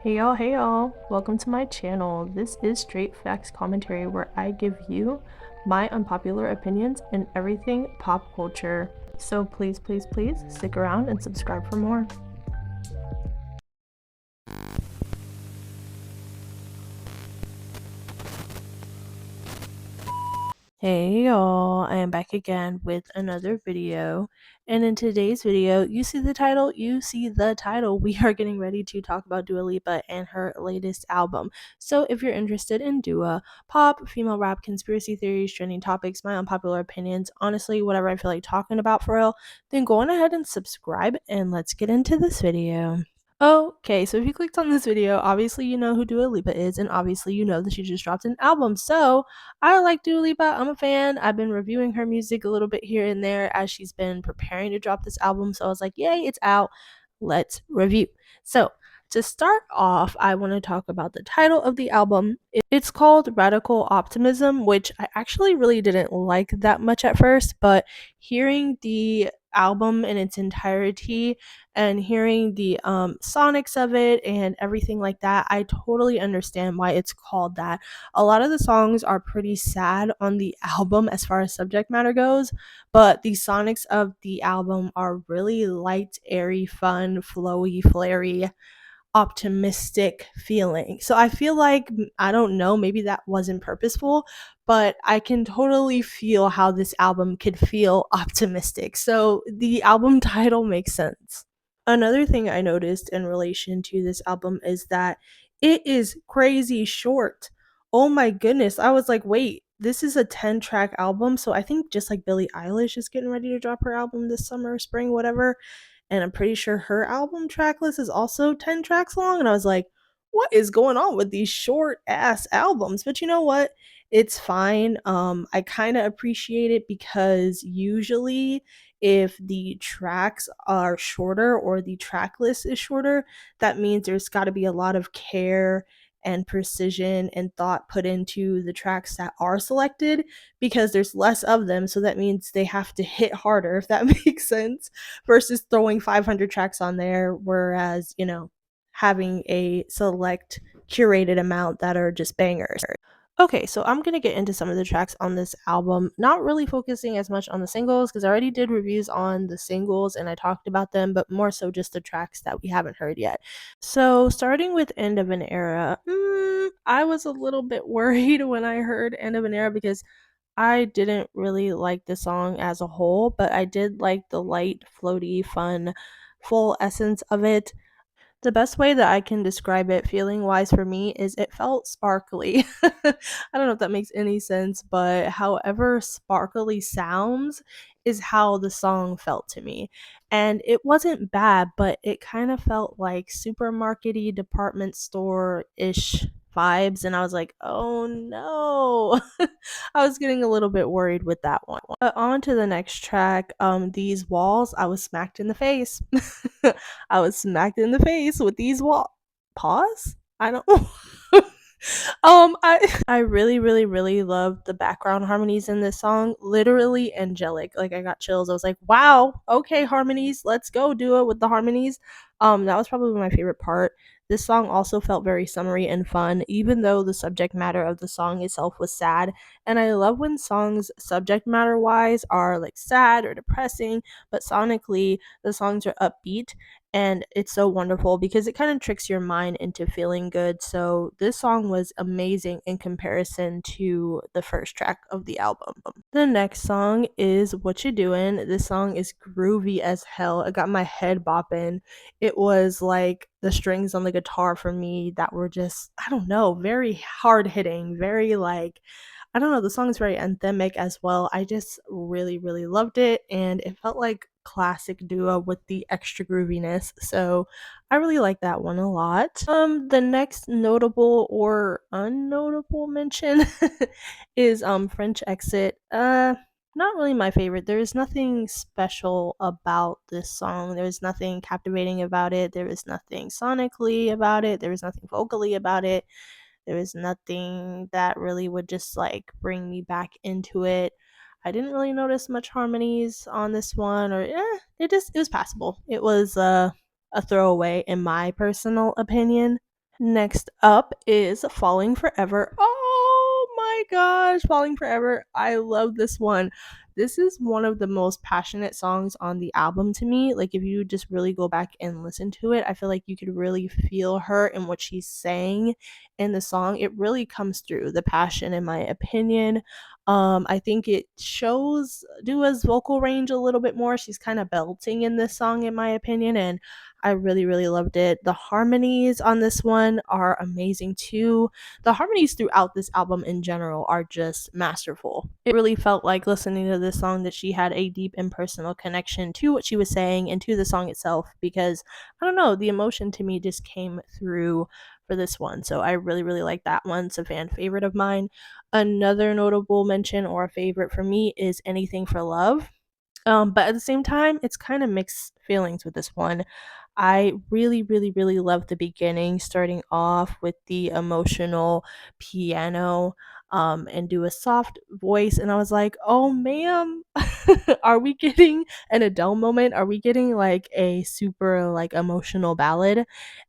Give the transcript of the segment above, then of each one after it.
Hey y'all, welcome to my channel. This is Straight Facts Commentary where I give you my unpopular opinions in everything pop culture. So please stick around and subscribe for more. Hey y'all, I am back again with another video, and in today's video, you see the title, we are getting ready to talk about Dua Lipa and her latest album. So if you're interested in Dua, pop, female rap, conspiracy theories, trending topics, my unpopular opinions, honestly, whatever I feel like talking about for real, then go on ahead and subscribe, and let's get into this video. Okay, so if you clicked on this video, obviously you know who Dua Lipa is, and obviously you know that she just dropped an album. So I like Dua Lipa. I'm a fan. I've been reviewing her music a little bit here and there as she's been preparing to drop this album. So I was like, yay, it's out. Let's review. So to start off, I want to talk about the title of the album. It's called Radical Optimism, which I actually really didn't like that much at first, but hearing the album in its entirety and hearing the sonics of it and everything like that, I totally understand why it's called that. A lot of the songs are pretty sad on the album as far as subject matter goes, but the sonics of the album are really light, airy, fun, flowy, flary, optimistic feeling. So I feel like, I don't know, maybe that wasn't purposeful, but I can totally feel how this album could feel optimistic. So the album title makes sense. Another thing I noticed in relation to this album is that it is crazy short. Oh my goodness. I was like, wait, this is a 10-track album. So I think just like Billie Eilish is getting ready to drop her album this summer, spring, whatever. And I'm pretty sure her album track list is also 10 tracks long. And I was like, what is going on with these short ass albums? But you know what? It's fine. I kind of appreciate it because usually if the tracks are shorter or the track list is shorter, that means there's got to be a lot of care and precision and thought put into the tracks that are selected because there's less of them. So that means they have to hit harder, if that makes sense, versus throwing 500 tracks on there. Whereas, having a select curated amount that are just bangers. Okay, so I'm gonna get into some of the tracks on this album, not really focusing as much on the singles because I already did reviews on the singles and I talked about them, but more so just the tracks that we haven't heard yet. So, starting with End of an Era, I was a little bit worried when I heard End of an Era because I didn't really like the song as a whole, but I did like the light, floaty, fun, full essence of it. The best way that I can describe it feeling wise for me is it felt sparkly. I don't know if that makes any sense, but however sparkly sounds is how the song felt to me. And it wasn't bad, but it kind of felt like supermarkety department store ish vibes. And I was like, oh no. I was getting a little bit worried with that one. But on to the next track. These walls, I was smacked in the face. I was smacked in the face with these pause. I don't. I really love the background harmonies in this song. Literally angelic. Like I got chills. I was like, wow, okay, harmonies, let's go do it with the harmonies. That was probably my favorite part. This song also felt very summery and fun, even though the subject matter of the song itself was sad. And I love when songs, subject matter wise, are like sad or depressing, but sonically, the songs are upbeat. And it's so wonderful because it kind of tricks your mind into feeling good. So, this song was amazing in comparison to the first track of the album. The next song is What You Doing. This song is groovy as hell. It got my head bopping. It was like the strings on the guitar for me that were just, I don't know, very hard hitting, very like, I don't know, the song is very anthemic as well. I just really loved it, and it felt like classic duo with the extra grooviness. So I really like that one a lot. The next notable or unnotable mention is French Exit. Not really my favorite. There is nothing special about this song. There is nothing captivating about it. There is nothing sonically about it. There is nothing vocally about it. There was nothing that really would just like bring me back into it. I didn't really notice much harmonies on this one, or it was passable. It was a throwaway in my personal opinion. Next up is Falling Forever. Oh my gosh, Falling Forever. I love this one. This is one of the most passionate songs on the album to me. Like, if you just really go back and listen to it, I feel like you could really feel her and what she's saying in the song. It really comes through the passion, in my opinion. I think it shows Dua's vocal range a little bit more. She's kind of belting in this song, in my opinion, and I really, really loved it. The harmonies on this one are amazing too. The harmonies throughout this album in general are just masterful. It really felt like listening to this song that she had a deep and personal connection to what she was saying and to the song itself, because I don't know, the emotion to me just came through for this one. So I really, really like that one. It's a fan favorite of mine. Another notable mention or a favorite for me is Anything for Love. But at the same time, it's kind of mixed feelings with this one. I really, really, really love the beginning, starting off with the emotional piano, and do a soft voice. And I was like, oh, ma'am, are we getting an Adele moment? Are we getting like a super like emotional ballad?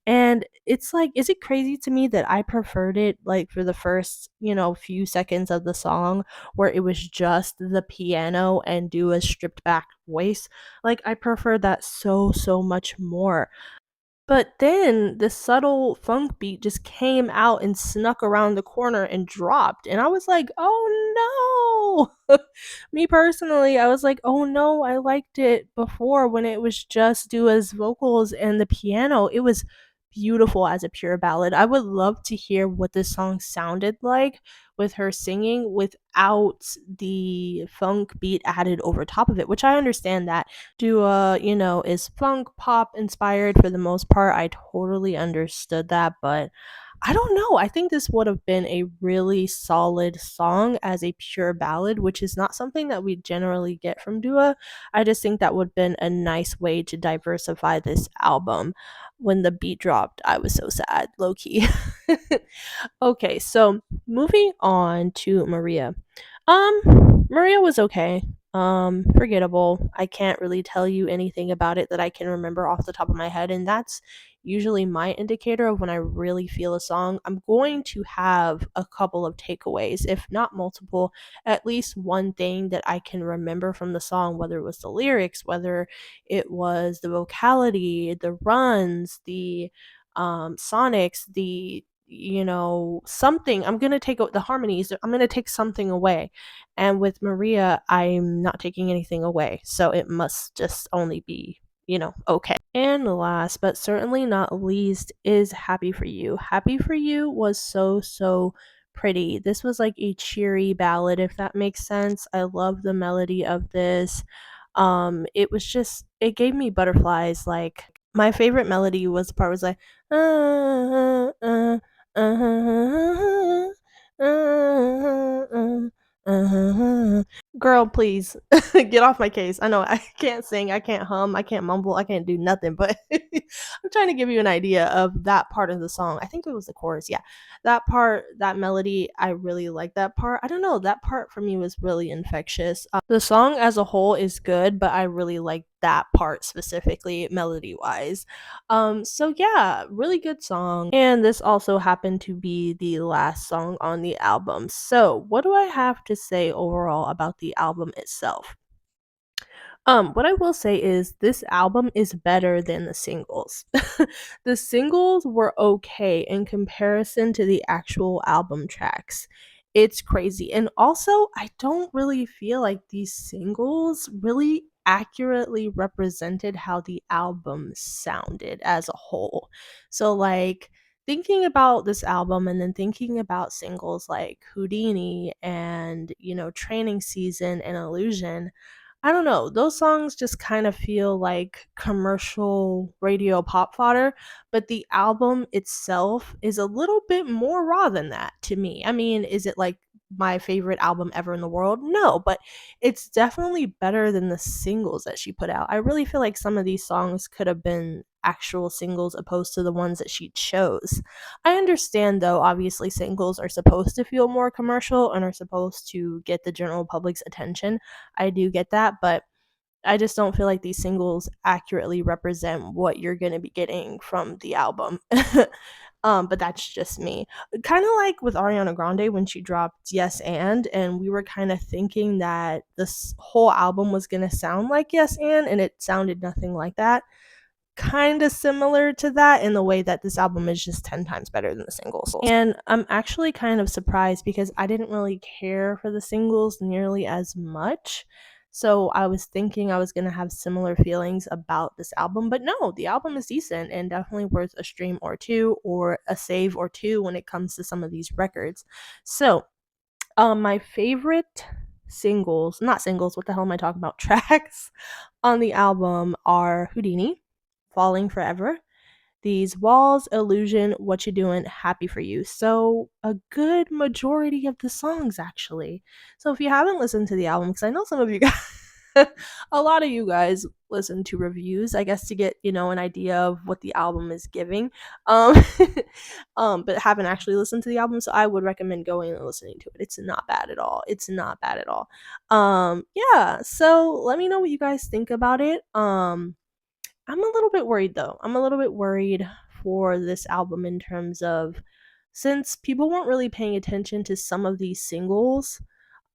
And it's like, is it crazy to me that I preferred it like for the first, few seconds of the song where it was just the piano and do a stripped back voice? Like, I prefer that so, so much more. But then the subtle funk beat just came out and snuck around the corner and dropped. And I was like, oh no. Me personally, I was like, oh no, I liked it before when it was just Dua's vocals and the piano. It was beautiful as a pure ballad. I would love to hear what this song sounded like with her singing without the funk beat added over top of it, which I understand that Dua, is funk pop inspired for the most part. I totally understood that, but I don't know. I think this would have been a really solid song as a pure ballad, which is not something that we generally get from Dua. I just think that would have been a nice way to diversify this album. When the beat dropped, I was so sad, low key. Okay, so moving on to Maria. Maria was okay. Forgettable. I can't really tell you anything about it that I can remember off the top of my head, and that's usually my indicator of when I really feel a song. I'm going to have a couple of takeaways, if not multiple, at least one thing that I can remember from the song, whether it was the lyrics, whether it was the vocality, the runs, the sonics, the something. I'm gonna take the harmonies, I'm gonna take something away, and with Maria I'm not taking anything away, so it must just only be okay. And last but certainly not least is Happy for You. Happy for You was so, so pretty. This was like a cheery ballad, if that makes sense. I love the melody of this. It was just, it gave me butterflies. Like, my favorite melody was the part was like uh, uh, girl, please get off my case. I know I can't sing, I can't hum, I can't mumble, I can't do nothing, but I'm trying to give you an idea of that part of the song. I think it was the chorus. Yeah, that part, that melody, I really like that part. I don't know, that part for me was really infectious. The song as a whole is good, but I really like that part specifically, melody wise. So yeah, really good song. And this also happened to be the last song on the album. So, what do I have to say overall about the album itself? What I will say is this album is better than the singles. The singles were okay in comparison to the actual album tracks. It's crazy. And also, I don't really feel like these singles really accurately represented how the album sounded as a whole. So, like, thinking about this album and then thinking about singles like Houdini and, Training Season and Illusion, I don't know, those songs just kind of feel like commercial radio pop fodder, but the album itself is a little bit more raw than that to me. I mean, is it like my favorite album ever in the world? No, but it's definitely better than the singles that she put out. I really feel like some of these songs could have been actual singles opposed to the ones that she chose. I understand though, obviously singles are supposed to feel more commercial and are supposed to get the general public's attention. I do get that, but I just don't feel like these singles accurately represent what you're going to be getting from the album. But that's just me. Kind of like with Ariana Grande when she dropped Yes and we were kind of thinking that this whole album was going to sound like Yes and it sounded nothing like that. Kind of similar to that in the way that this album is just 10 times better than the singles. And I'm actually kind of surprised because I didn't really care for the singles nearly as much. So I was thinking I was going to have similar feelings about this album, but no, the album is decent and definitely worth a stream or two or a save or two when it comes to some of these records. So, my favorite singles, not singles, what the hell am I talking about? Tracks on the album are Houdini, Falling Forever, These Walls, Illusion, What You Doing, Happy for You. So, a good majority of the songs, actually. So, if you haven't listened to the album, because I know some of you guys, a lot of you guys listen to reviews, I guess, to get, an idea of what the album is giving. Um, but haven't actually listened to the album, so I would recommend going and listening to it. It's not bad at all. It's not bad at all. Yeah, so let me know what you guys think about it. I'm a little bit worried though. I'm a little bit worried for this album in terms of since people weren't really paying attention to some of these singles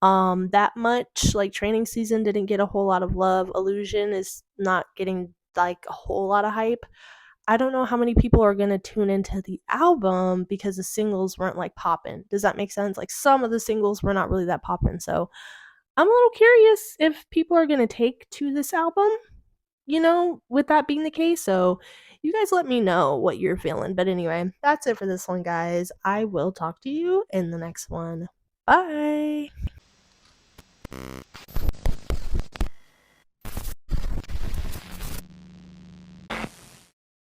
that much, like Training Season didn't get a whole lot of love. Illusion is not getting like a whole lot of hype. I don't know how many people are going to tune into the album because the singles weren't like popping. Does that make sense? Like some of the singles were not really that popping. So I'm a little curious if people are going to take to this album, with that being the case. So you guys let me know what you're feeling. But anyway, that's it for this one, guys. I will talk to you in the next one. Bye.